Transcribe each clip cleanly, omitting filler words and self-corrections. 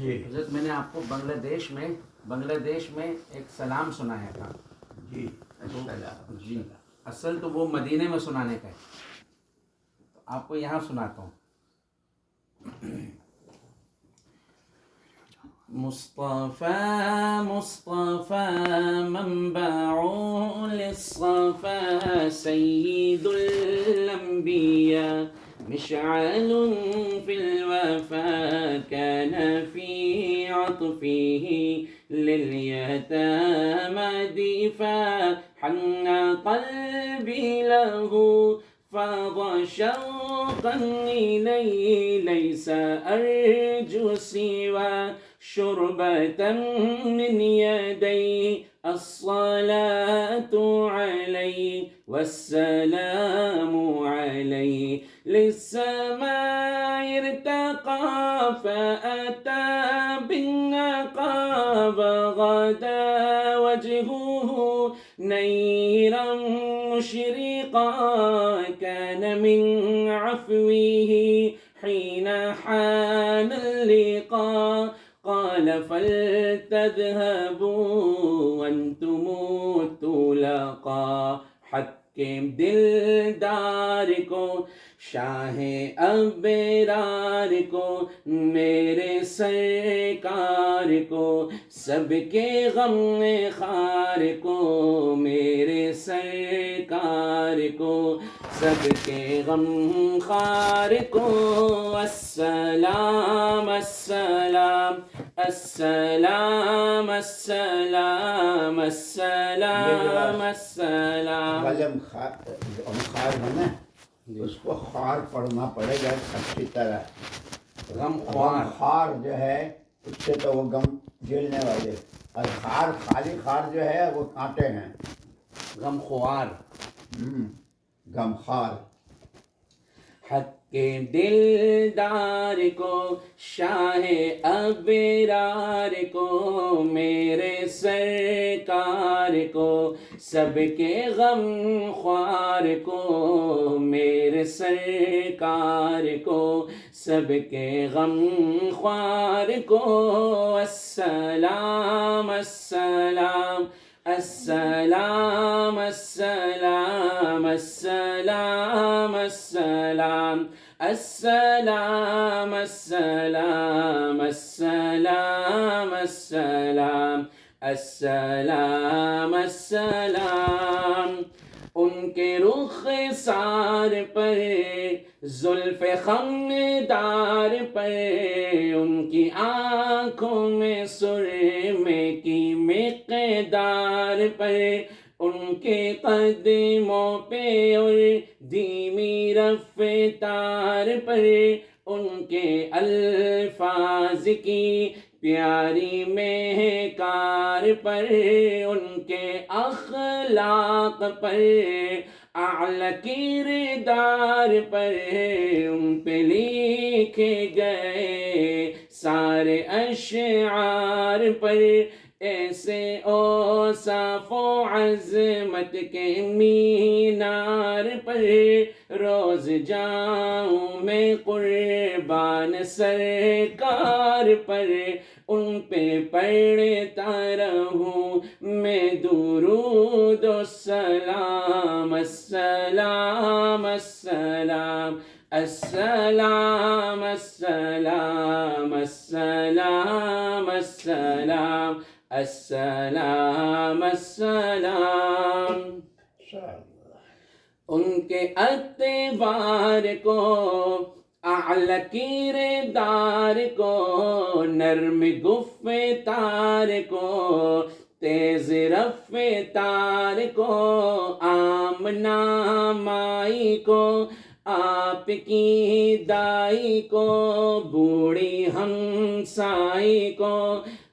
جی حضرت میں نے آپ کو بنگلہ دیش میں ایک سلام سنایا تھا. جی جی اصل تو وہ مدینے میں سنانے کا ہے، تو آپ کو یہاں سناتا ہوں. مصطفى مصطفى منبع للصفا سيد الأنبياء مشعل في الوفا كان في عطفه لليتامى دفاع حن قلبي له فاض شوقا إليه ليس أرجو سوى شربة من يدي الصلاة عليه والسلام عليه للسماء ارتقى فأتى بالنقاب غدا وجهه نيرا مشرقا كان من عفوه حين حان اللقاء قال فلتذهبوا وانتم الطلقاء حکم دلدار کو شاہ ابرار کو میرے سرکار کو سب کے غم خار کو میرے سرکار کو سب کے غم خار کو السلام السلام السلام السلام السلام السلام. غلم خار ہے نا، اس کو خار پڑھنا پڑے گا اچھی طرح. غم خوار خار جو ہے اس سے تو وہ غم جھیلنے والے، اور خار خالی خار جو ہے وہ کانٹے ہیں. غم خوار غم خار. حق کے دلدار کو شاہ ابرار کو میرے سرکار کو سب کے غم خوار کو میرے سرکار کو سب کے غم خوار کو السلام السلام السلام السلام السلام السلام السلام السلام السلام السلام السلام السلام. ان کے رخ سار پر زلف خمدار پر ان کی آنکھوں میں سرمے کی مقدار پر ان کے قدموں پہ اور دھیمی رفتار پر ان کے الفاظ کی پیاری مہکار پر ان کے اخلاق پر اعلی کردار پر ان پہ لکھے گئے سارے اشعار پر ایسے اوصاف و عظمت کے مینار پر روز جاؤں میں قربان سرکار پر ان پہ پڑھتا رہوں میں درود و سلام السلام السلام السلام السلام السلام السلام السلام السلام. ان کے اعتبار کو اعلی کردار کو نرم گفتار کو تیز رفتار کو آمنہ مائی کو آپ کی دائی کو بوڑھی ہمسائی کو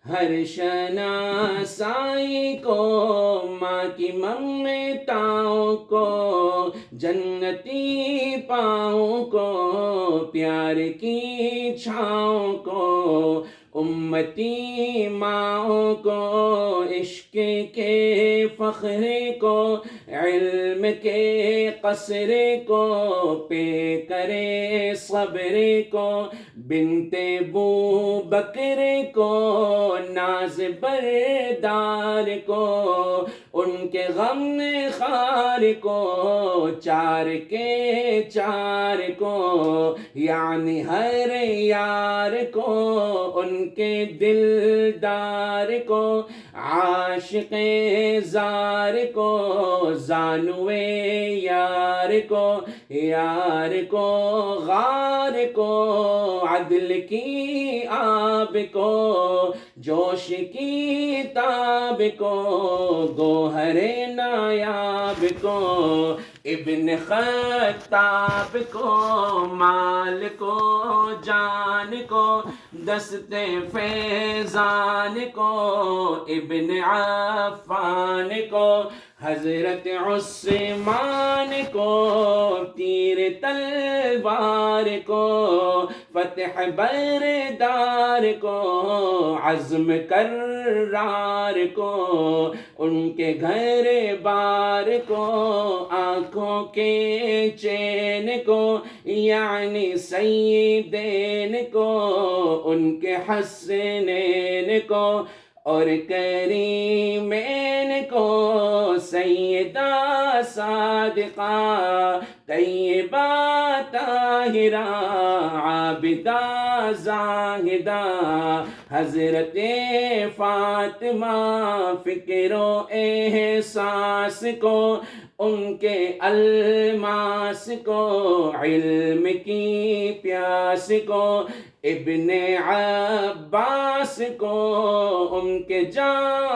ہر شناسائی کو ماں کی ممتاؤں کو جنتی پاؤں کو پیار کی چھاؤں کو امتی ماؤں کو عشق کے فخر کو علم کے قصر کو پہ کرے صبر کو بنت بو بکر کو ناز بردار کو ان کے غم خار کو چار کے چار کو یعنی ہر یار کو ان کے دلدار کو عاشق زار کو زانوے یار کو غار کو عدل کی آب کو جوش کی تاب کو گوہر نایاب کو ابن خطاب کو مال کو جان کو دست فیضان کو ابن عفان کو حضرت عثمان کو تیر تلوار کو فتح بردار کو عزم کرار کو ان کے گھر بار کو آنکھوں کے چین کو یعنی سیدین کو ان کے حسنین کو اور کریمین کو سیدہ صادقہ طیبہ طاہرہ عابدہ زاہدہ حضرت فاطمہ فکر و احساس کو ان کے الماس کو علم کی پیاس کو ابن عباس کو ان کے جان